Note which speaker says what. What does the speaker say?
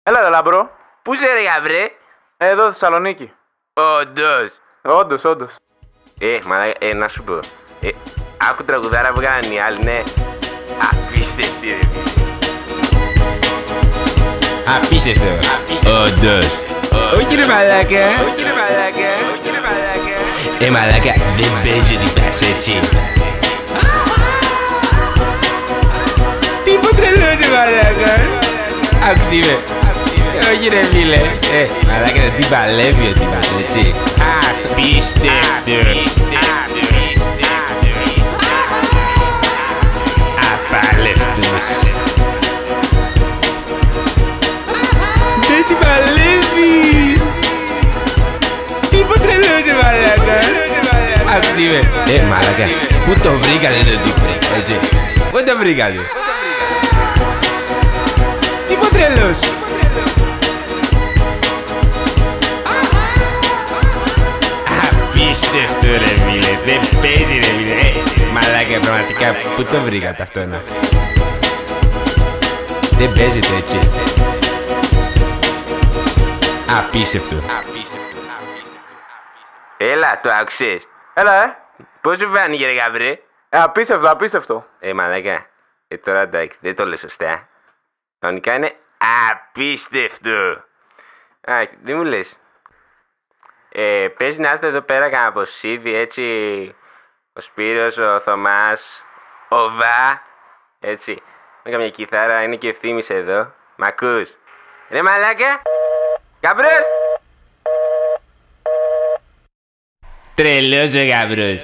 Speaker 1: Έλα ρε λαμπρό.
Speaker 2: Πού σε ρε γαμπρέ?
Speaker 1: Εδώ Θεσσαλονίκη.
Speaker 2: Όντως.
Speaker 1: Όντως.
Speaker 2: Μαλάκα, να σου πω. Άκου τραγουδάρα που έκαναν οι άλλοι, ναι. Απίστευτη ρε. Απίστευτο. Όντως. Όχι ρε μαλάκα. Μαλάκα, δεν παίζει ότι πας έτσι. Τι πω τρελός ρε μαλάκα. Άκουσε τι είμαι. Όχι ρε φίλε. Μαλάκα, δεν παλεύει ότι πας έτσι. Απίστευτο. Απάλευτος. Δεν την παλεύει. Τι πω τρελός ρε μαλάκα. Άκουσε τι είμαι. Μαλάκα, πού το βρήκατε το τύπο, έτσι. Πού το βρήκατε. Τι πω τρελός. Απίστευτο ρε φίλε, δεν παίζει ρε φίλε. Μαλάκα, πραγματικά, πού το βρήκατε αυτό να. Δεν παίζεται έτσι. Απίστευτο. Έλα, το άκουσες.
Speaker 1: Έλα
Speaker 2: Πώς σου φάνηκε ρε γαμπρέ?
Speaker 1: Απίστευτο, απίστευτο.
Speaker 2: Μαλάκα, τώρα εντάξει, δεν το λες σωστά. Κανονικά είναι απίστευτο. Δεν μου λες. Πες να έρθει εδώ πέρα κανένα ποσίδι, έτσι. Ο Σπύρος, ο Θωμάς, ο Βα, έτσι. Με καμιά κιθάρα, είναι και Ευθύμης εδώ. Μ' ακούς? Ρε μαλάκα! Γαμπρός! Τρελός ο γαμπρός.